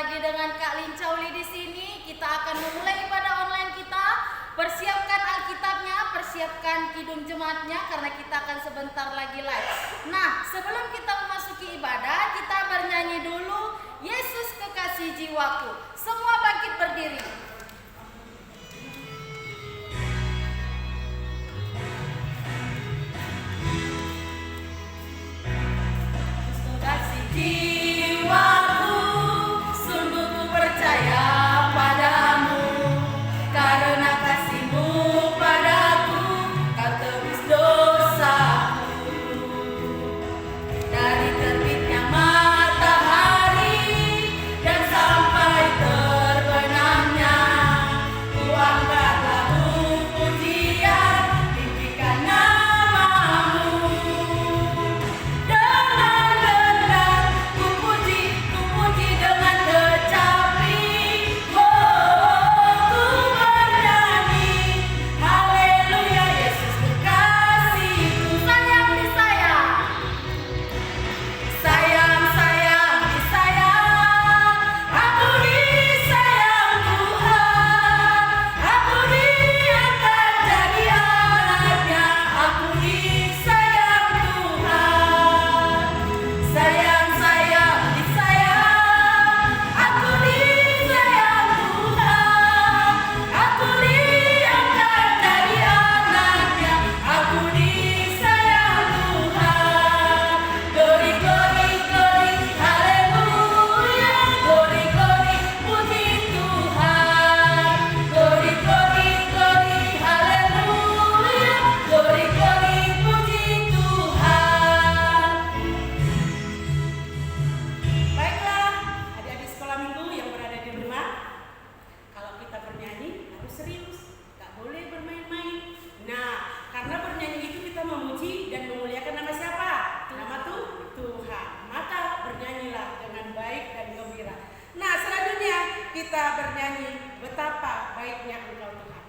lagi dengan Kak Lincauli di sini. Kita akan memulai ibadah online kita. Persiapkan Alkitabnya, persiapkan kidung jemaatnya karena kita akan sebentar lagi live. Nah, sebelum kita memasuki ibadah, kita bernyanyi dulu Yesus Kekasih Jiwaku. Semua bangkit berdiri. Kasih jiwaku, sungguh ku percaya padamu, karena kasih-Mu padaku, Kau tebus dosaku. Dari terbitnya matahari dan sampai terbenamnya, ku angkat lagu pujian, tinggikan nama-Mu. Dengan ku puji dengan kecapi. Oh, ku bernyanyi, haleluya, Yesus kekasihku. Sayang disayang, sayang, sayang disayang. Aku disayang Tuhan, aku diangkat jadi anaknya. Aku disayang Tuhan. Sayang, sayang disayang. Aku disayang Tuhan, aku diangkat jadi anaknya. Aku disayang Tuhan. Glory, glory, glory, haleluya. Glory, glory, puji Tuhan. Glory, glory, glory, haleluya. Glory, glory, puji Tuhan. Baiklah, adik-adik sekolah minggu yang berada di rumah, kalau kita bernyanyi harus serius, gak boleh bermain-main. Nah, karena bernyanyi itu kita memuji dan memuliakan nama siapa? Nama Tuhan. Maka bernyanyilah dengan baik dan gembira. Nah, selanjutnya kita bernyanyi betapa baiknya Engkau Tuhan.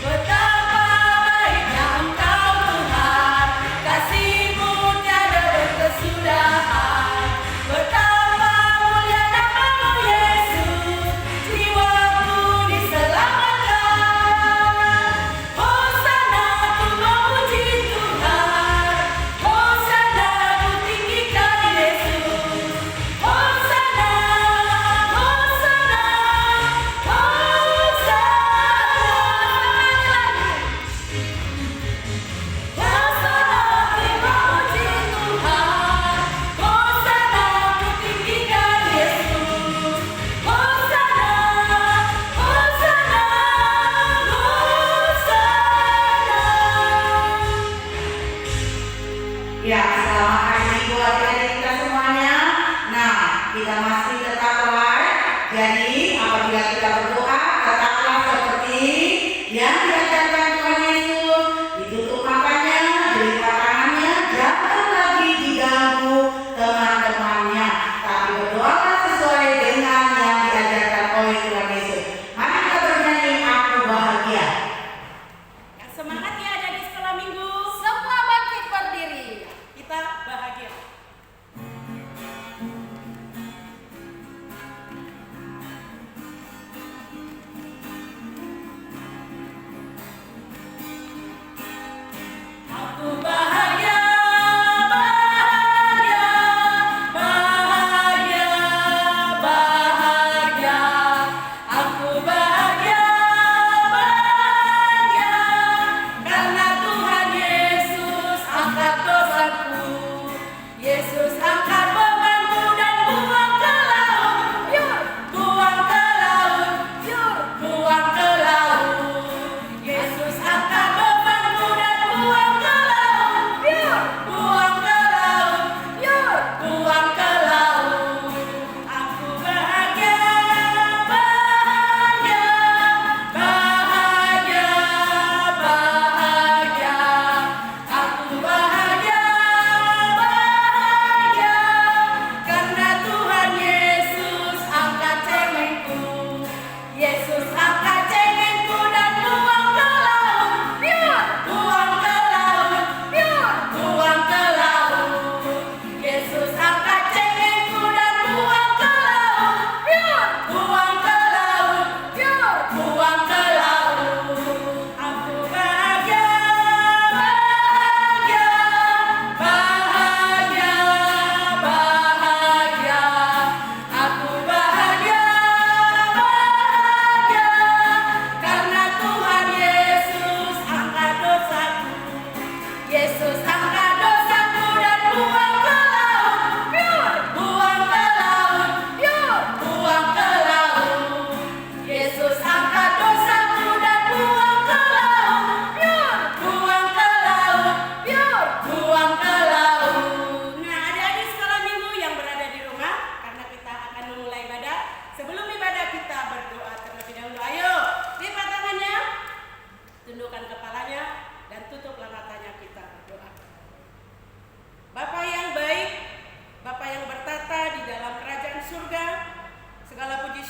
Betapa baiknya Engkau Tuhan, kasih-Mu tiada berkesudahan. Betapa mulia nama-Mu Yesus, jiwaku diselamatkan. Hosana ku memuji Tuhan, hosana ku tinggikan Yesus. Hosana, hosana, hosana. Hosana ku memuji Tuhan, hosana ku tinggikan Yesus. Hosana, hosana, hosana. Ya, selamat hari Minggu adik-adik kita semuanya. Nah, kita masih tetap live. Jadi, apabila kita berdoa, tetaplah seperti yang diajarkan Tuhan Yesus. Ditutup matanya, dilipat tangannya, jangan lagi diganggu teman-temannya. Tapi berdoalah sesuai dengan yang diajarkan oleh Tuhan Yesus. Mari kita bernyanyi, aku bahagia. Ya, semangat ya adik-adik sekolah minggu. Semua bangkit berdiri. Kita bahagia.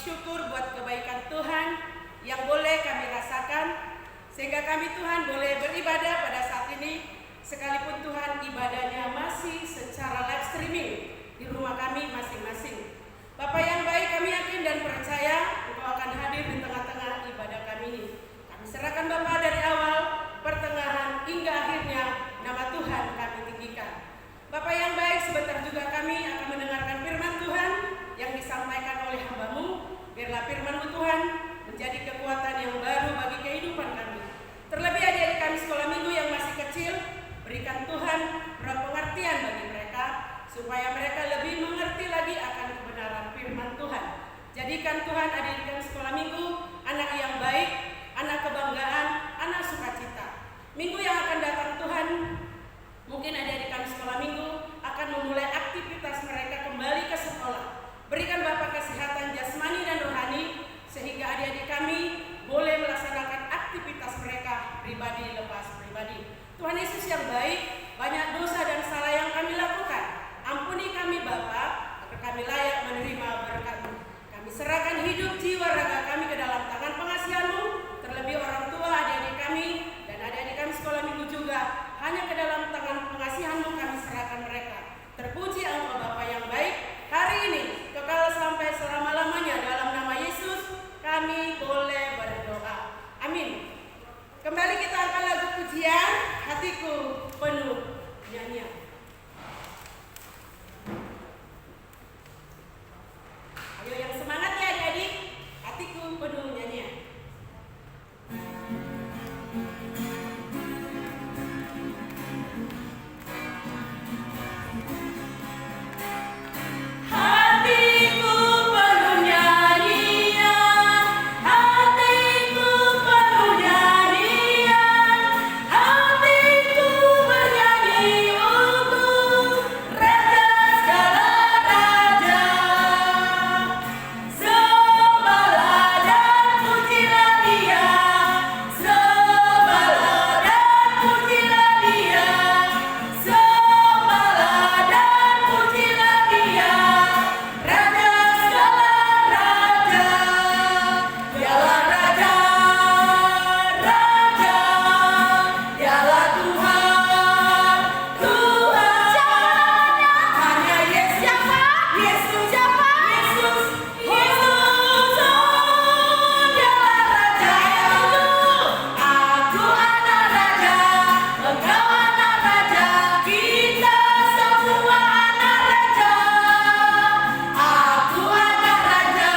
syukur buat kebaikan Tuhan yang boleh kami rasakan, sehingga kami Tuhan boleh beribadah pada saat ini, sekalipun Tuhan ibadahnya masih secara live streaming di rumah kami masing-masing. Bapa yang baik, kami yakin dan percaya Engkau akan hadir di tengah-tengah ibadah kami ini. Kami serahkan Bapa dari awal, pertengahan, hingga akhirnya nama Tuhan kami tinggikan. Bapa yang baik, sebentar juga kami akan mendengarkan firman Tuhan yang disampaikan oleh hamba-Mu. Biarlah firman-Mu Tuhan menjadi kekuatan yang baru bagi kehidupan kami. Terlebih adik-adik kami sekolah minggu yang masih kecil, berikan Tuhan pengertian bagi mereka, supaya mereka lebih mengerti lagi akan kebenaran firman Tuhan. Jadikan Tuhan adik-adik kami sekolah minggu anak yang baik, anak kebanggaan, anak sukacita. Minggu yang akan datang Tuhan, mungkin adik-adik kami sekolah minggu akan memulai aktivitas mereka kembali ke sekolah. Berikan Bapak kesehatan jasmani dan rohani, sehingga adik-adik kami boleh melaksanakan aktivitas mereka pribadi lepas pribadi. Tuhan Yesus yang baik, banyak dosa dan salah yang kami lakukan. Ampuni kami Bapa, agar kami layak menerima berkat-Mu. Kami serahkan hidup, jiwa, raga kami ke dalam tangan pengasihan-Mu. Terlebih orang tua, adik-adik kami, dan adik-adik kami sekolah minggu juga, hanya ke dalam tangan pengasihan-Mu kami serahkan mereka. Terpuji Engkau Bapa yang baik. Hari ini, kekal sampai selama-lamanya, dalam nama Yesus, kami boleh berdoa. Amin. Kembali kita akan lagu pujian, hatiku penuh nyanyian. Ayo yang semangat ya adik-adik, hatiku penuh nyanyian. Hatiku penuh nyanyian, hatiku penuh nyanyian, hatiku bernyanyi untuk Raja segala raja. Sembahlah dan pujilah Dia, sembahlah dan pujilah Dia, sembahlah dan pujilah Dia. Raja segala raja, Dialah Raja, Raja, Dialah Tuhan, Tuhan. Hanya Yesus, Yesus, Yesus, Yesus, oh Dialah Raja. Aku anak Raja, Engkau anak Raja, kita semua anak Raja. Aku anak Raja,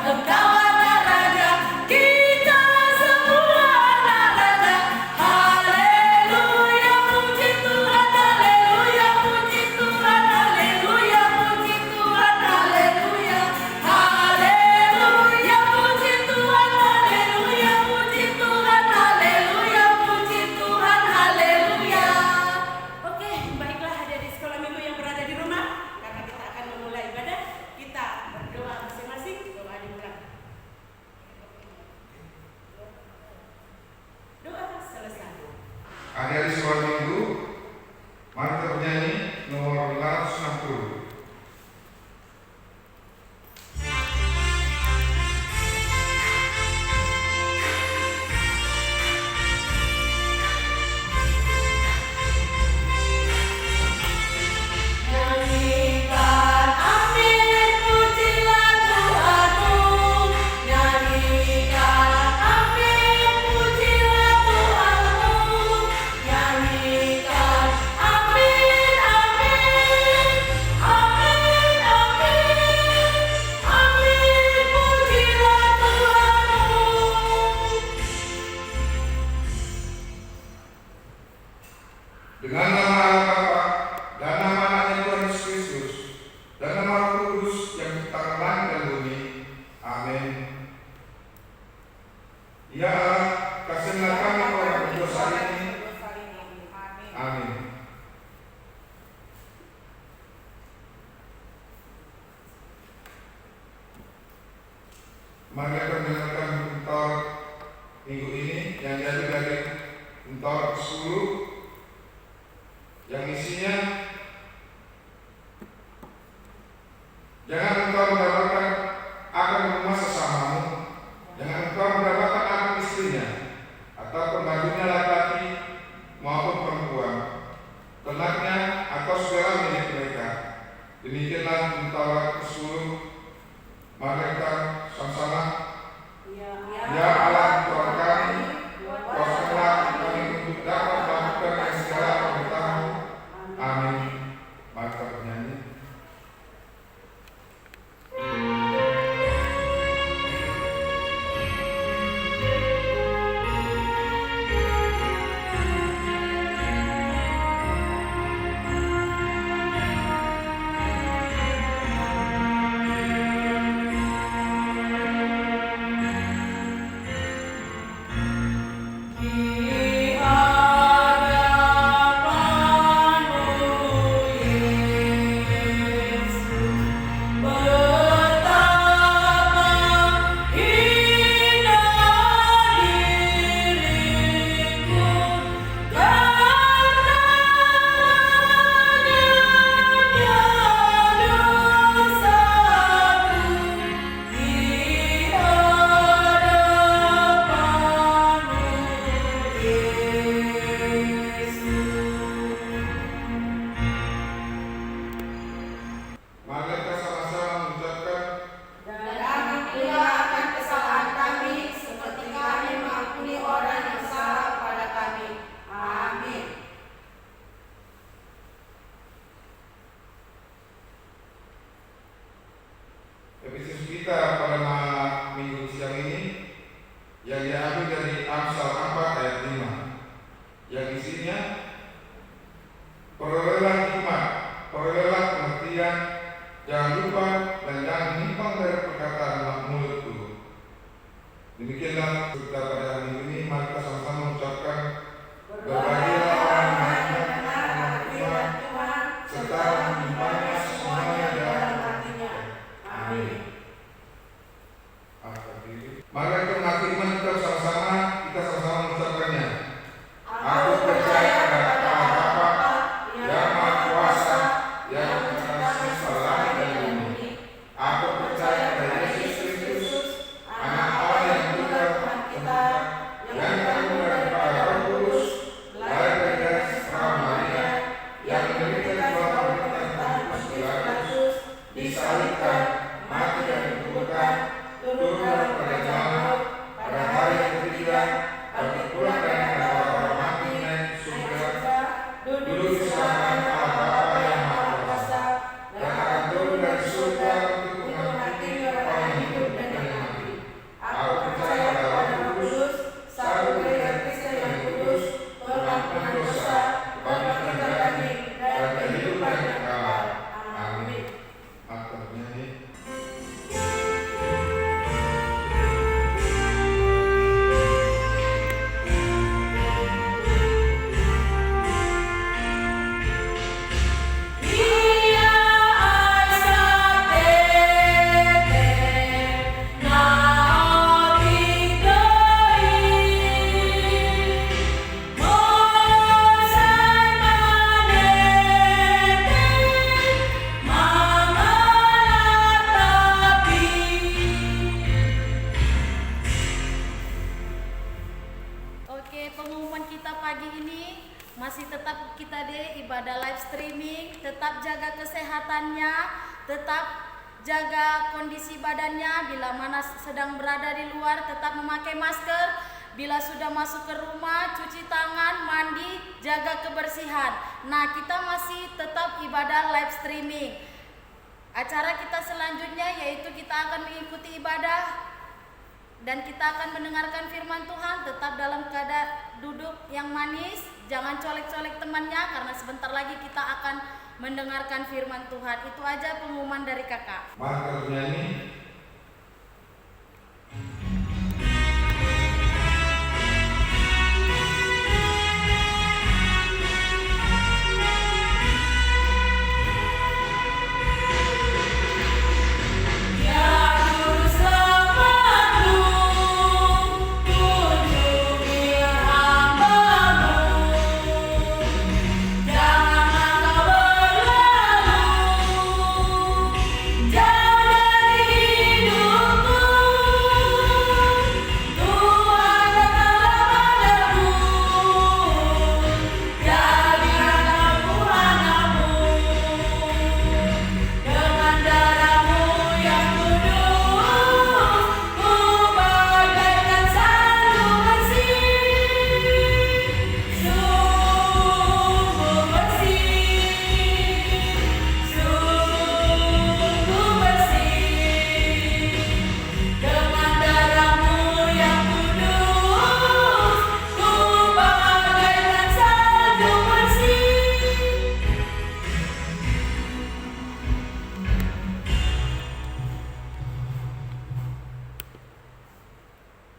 Engkau anak Raja, kita semua anak Raja. Haleluya, puji Tuhan, haleluya, puji Tuhan, haleluya, puji Tuhan, haleluya. Haleluya, puji Tuhan, haleluya, puji Tuhan, haleluya, puji Tuhan, haleluya. Oke, baiklah adik-adik sekolah minggu yang berada di rumah, karena kita akan memulai ibadah, kita berdoa masing-masing. Doa dimulai. Doa selesai. Adik-adik sekolah minggu, mari kita bernyanyi nomor 560. Nyanyikan amin, pujilah Tuhanmu. Nyanyikan amin, pujilah Tuhanmu. Nyanyikan amin, amin, amin, amin, amin, pujilah Tuhanmu. Dengan nama Allah Bapa dan nama Anaknya Tuhan Yesus Kristus dan nama Roh Kudus yang menciptakan langit dan bumi. Amin. Ya Allah, kasihlah kami orang berdosa ini. Amin. Mari kita mendengarkan bentor minggu ini yang jadi dari bentor 10 yang isinya jangan engkau mendapatkan akan memasa Mari kita sama-sama. Ya Ya Allah Tuhan kami, kuaskanlah kami untuk dapat melakukan segala perintah-Mu. Amin. Mari kita bernyanyi. Mari kita sama-sama mengucapkan Dan ampunilah akan kesalahan kami, seperti kami mengampuni orang yang salah kepada kami. Amin. episode kita pada minggu siang ini yang diambil dari Amsal 4 ayat 5 yang isinya perolehlah hikmat, perolehlah pengertian, jangan lupa dan jangan menyimpang dari perkataan mulutku. Demikianlah kita pada minggu ini. Mari kita sama-sama mengucapkan berbahagialah orang yang mendengar firman Tuhan serta menyimpannya semuanya dalam hatinya. Amin. Mari kita mengangkat iman kita sama-sama mengucapkannya. Aku percaya kepada Allah Bapa yang Maha Kuasa, yang menciptakan langit dan bumi. Aku percaya kepada Yesus Kristus, Anak Allah yang tunggal Tuhan kita, yang dikandung daripada Roh Kudus, lahir dari Sri Maria, yang menderita di bawah pemerintahan Pontius Pilatus, disalibkan, mati dan dikuburkan, turun dalam kerajaan maut, pada hari yang ketiga, bangkit pula dari antara orang mati naik ke surga, duduk di sebelah kanan Allah Bapa yang Maha Kuasa, dan akan turun dari surga untuk menghakimi orang yang hidup dan yang mati. Aku percaya pada Roh Kudus, satu gereja Kristen yang kudus, pengampunan dosa, kebangkitan daging, dan kehidupan yang kekal. Amin. Maka bernyanyi. Oke, pengumuman kita pagi ini masih tetap kita di ibadah live streaming, tetap jaga kesehatannya, tetap jaga kondisi badannya, bila mana sedang berada di luar tetap memakai masker, bila sudah masuk ke rumah cuci tangan, mandi, jaga kebersihan. Nah, kita masih tetap ibadah live streaming. Acara kita selanjutnya yaitu kita akan mengikuti ibadah dan kita akan mendengarkan firman Tuhan. Tetap dalam keadaan duduk yang manis, jangan colek-colek temannya karena sebentar lagi kita akan mendengarkan firman Tuhan. Itu aja pengumuman dari kakak. Mari kita bernyanyi. Jangan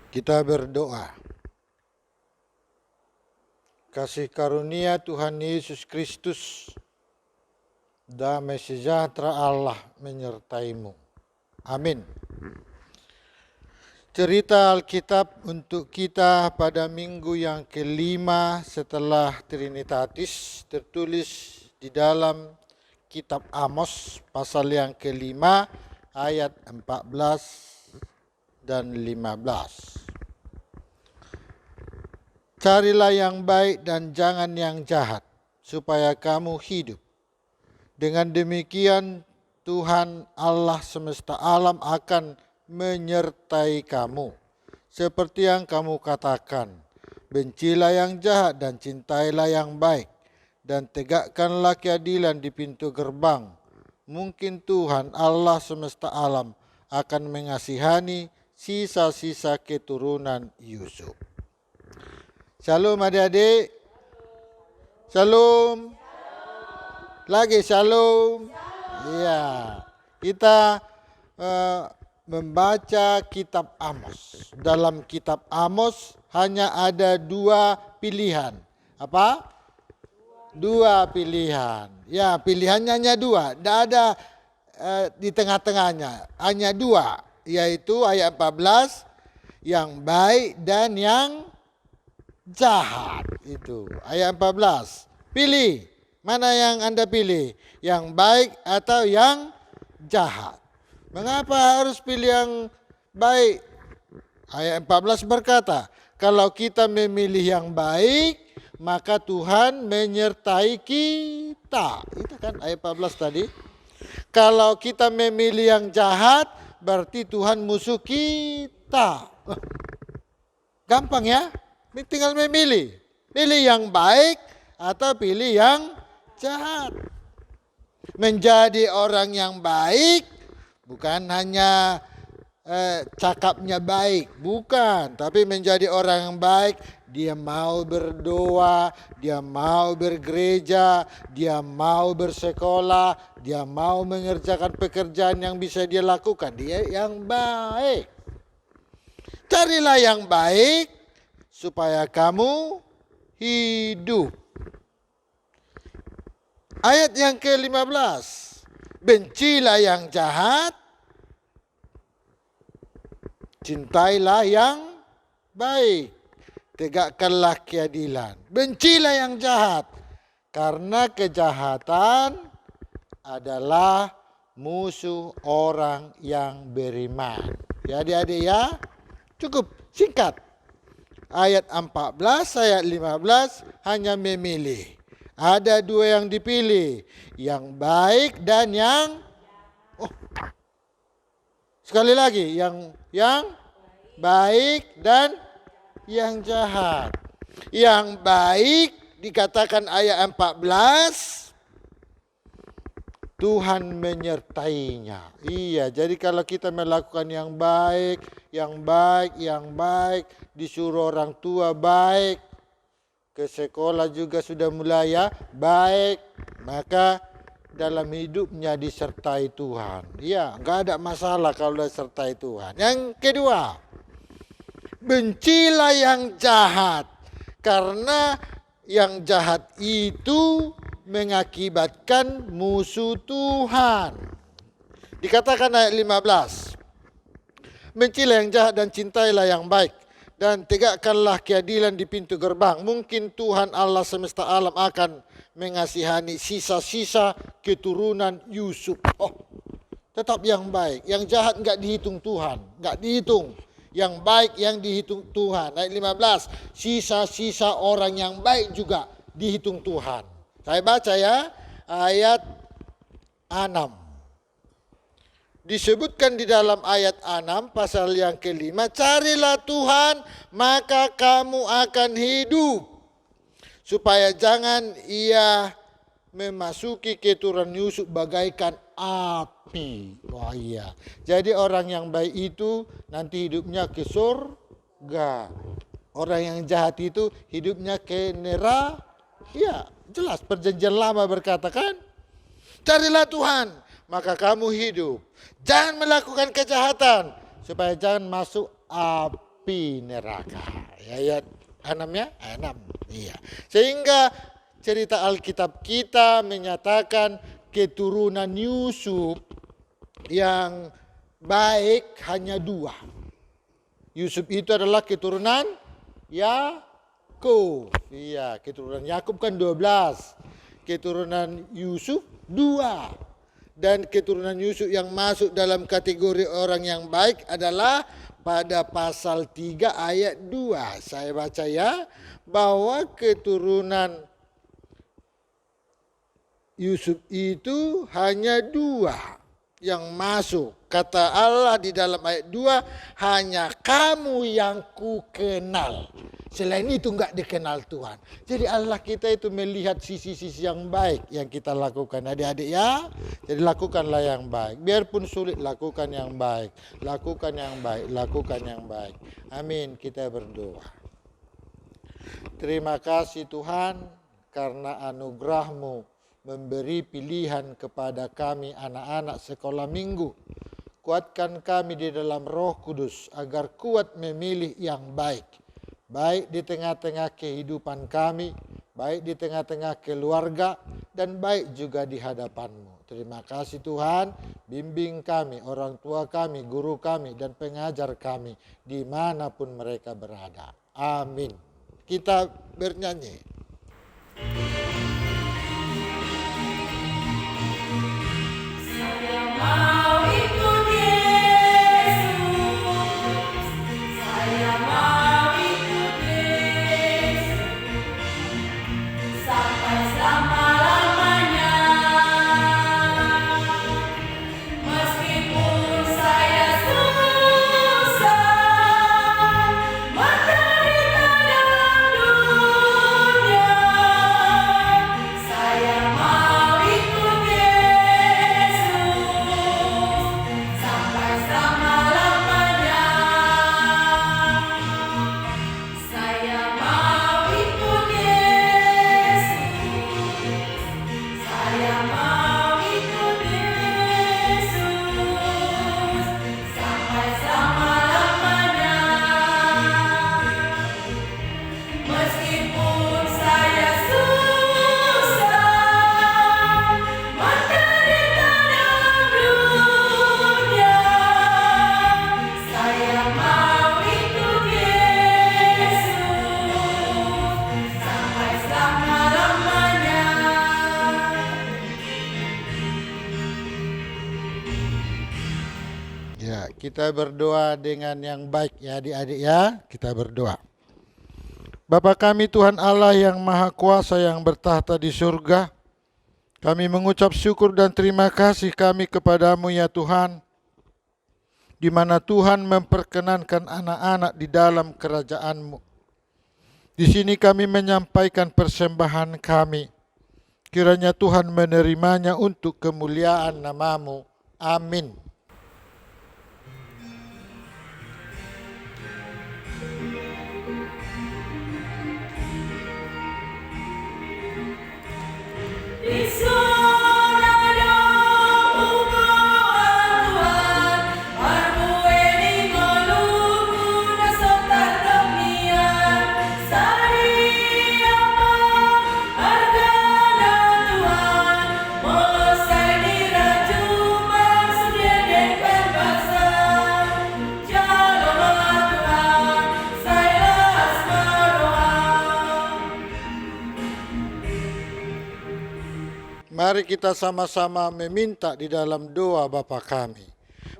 Kita berdoa. Kasih karunia Tuhan Yesus Kristus, damai sejahtera Allah menyertaimu. Amin. Cerita Alkitab untuk kita pada minggu yang kelima setelah Trinitatis tertulis di dalam kitab Amos pasal yang kelima ayat 14 dan 15. Carilah yang baik dan jangan yang jahat, supaya kamu hidup. Dengan demikian Tuhan Allah semesta alam akan menyertai kamu. Seperti yang kamu katakan, bencilah yang jahat dan cintailah yang baik, dan tegakkanlah keadilan di pintu gerbang. Mungkin Tuhan Allah semesta alam akan mengasihani sisa-sisa keturunan Yusuf. Shalom adik-adik. Shalom. Lagi shalom. Iya. Kita membaca kitab Amos. Dalam kitab Amos hanya ada 2 pilihan. Apa? 2 pilihan. Ya, pilihannya hanya 2. Tidak ada di tengah-tengahnya. Hanya 2. Yaitu ayat 14, yang baik dan yang jahat. Itu ayat 14. Pilih, mana yang Anda pilih? Yang baik atau yang jahat? Mengapa harus pilih yang baik? Ayat 14 berkata, kalau kita memilih yang baik, maka Tuhan menyertai kita. Itu kan ayat 14 tadi. Kalau kita memilih yang jahat, berarti Tuhan musuh kita. Gampang ya? Tinggal memilih. Pilih yang baik atau pilih yang jahat. Menjadi orang yang baik bukan hanya cakapnya baik, bukan. Tapi menjadi orang yang baik, dia mau berdoa, dia mau bergereja, dia mau bersekolah, dia mau mengerjakan pekerjaan yang bisa dia lakukan. Dia yang baik. Carilah yang baik supaya kamu hidup. Ayat yang ke-15. Bencilah yang jahat, cintailah yang baik. Tegakkanlah keadilan. Bencilah yang jahat, karena kejahatan adalah musuh orang yang beriman. Ya adik-adik ya, cukup singkat. Ayat 14, ayat 15 hanya memilih. Ada 2 yang dipilih, yang baik dan yang sekali lagi, yang baik dan yang jahat. Yang baik dikatakan ayat 14, Tuhan menyertainya. Iya, jadi kalau kita melakukan yang baik, disuruh orang tua baik, ke sekolah juga sudah mulai ya, baik, maka dalam hidupnya disertai Tuhan. Iya, enggak ada masalah kalau disertai Tuhan. Yang kedua, bencilah yang jahat, karena yang jahat itu mengakibatkan musuh Tuhan. Dikatakan ayat 15, bencilah yang jahat dan cintailah yang baik, dan tegakkanlah keadilan di pintu gerbang. Mungkin Tuhan Allah semesta alam akan mengasihani sisa-sisa keturunan Yusuf. Tetap yang baik, yang jahat enggak dihitung Tuhan, enggak dihitung. Yang baik yang dihitung Tuhan. Ayat 15, sisa-sisa orang yang baik juga dihitung Tuhan. Saya baca ya, ayat 6. Disebutkan di dalam ayat 6 pasal yang kelima, carilah Tuhan maka kamu akan hidup, supaya jangan ia memasuki keturunan Yusuf bagaikan api. Wah iya. Jadi orang yang baik itu nanti hidupnya ke surga. Orang yang jahat itu hidupnya ke neraka. Ya, jelas perjanjian lama berkata kan, carilah Tuhan maka kamu hidup. Jangan melakukan kejahatan supaya jangan masuk api. api neraka. Ayat 6 ya, ayat 6. Iya. Sehingga cerita Alkitab kita menyatakan keturunan Yusuf yang baik hanya 2. Yusuf itu adalah keturunan Yakub. Iya, keturunan Yakub kan 12. Keturunan Yusuf 2. Dan keturunan Yusuf yang masuk dalam kategori orang yang baik adalah pada pasal 3 ayat 2. Saya baca ya, bahwa keturunan Yusuf itu hanya 2 yang masuk. Kata Allah di dalam ayat 2, hanya kamu yang ku kenal. Selain itu enggak dikenal Tuhan. Jadi Allah kita itu melihat sisi-sisi yang baik yang kita lakukan. Adik-adik ya, jadi lakukanlah yang baik. Biarpun sulit, lakukan yang baik. Lakukan yang baik, lakukan yang baik. Amin, kita berdoa. Terima kasih Tuhan karena anugerah-Mu memberi pilihan kepada kami anak-anak sekolah minggu. Kuatkan kami di dalam Roh Kudus agar kuat memilih yang baik. Baik di tengah-tengah kehidupan kami, baik di tengah-tengah keluarga, dan baik juga di hadapan-Mu. Terima kasih Tuhan, bimbing kami, orang tua kami, guru kami, dan pengajar kami, dimanapun mereka berada. Amin. Kita bernyanyi. Saya mau ikut Yesus, saya mau ikut Yesus, sampai selama-lamanya. Meskipun saya susah menderita dalam dunia, saya mau ikut Yesus sampai selama-lamanya. Saya mau ikut Yesus, saya mau ikut Yesus sampai selama-lamanya. Meskipun saya susah menderita dalam dunia, saya mau ikut Yesus sampai selama-lamanya. Ya, kita berdoa dengan yang baik ya adik-adik ya. Kita berdoa. Bapa kami Tuhan Allah yang Maha Kuasa yang bertahta di surga, kami mengucap syukur dan terima kasih kami kepadamu ya Tuhan, di mana Tuhan memperkenankan anak-anak di dalam kerajaan-Mu. Di sini kami menyampaikan persembahan kami. Kiranya Tuhan menerimanya untuk kemuliaan nama-Mu. Amin. Di surga hubungan Tuhan, armueni ngoluku nasotan dunia, sariapa hargana Tuhan, molosai diraju maksudnya berbahasa, jalurlah Tuhan, sailah asmaroa. Mari kita sama-sama meminta di dalam doa Bapa kami.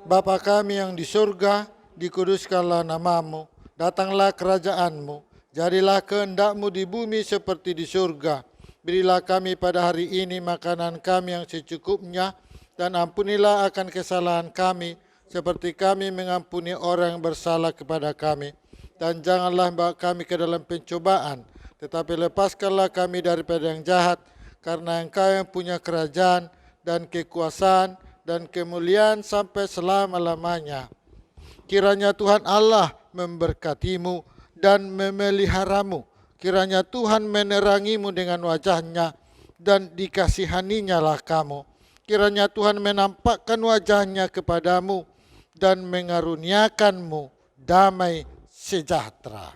Bapa kami yang di surga, dikuduskanlah nama-Mu, datanglah kerajaan-Mu, jadilah kehendak-Mu di bumi seperti di surga. Berilah kami pada hari ini makanan kami yang secukupnya, dan ampunilah akan kesalahan kami, seperti kami mengampuni orang yang bersalah kepada kami. Dan janganlah bawa kami ke dalam pencobaan, tetapi lepaskanlah kami daripada yang jahat, karena Engkau yang punya kerajaan dan kekuasaan dan kemuliaan sampai selama-lamanya. Kiranya Tuhan Allah memberkatimu dan memeliharamu. Kiranya Tuhan menerangimu dengan wajahnya dan dikasihaninya lah kamu. Kiranya Tuhan menampakkan wajahnya kepadamu dan mengaruniakanmu damai sejahtera.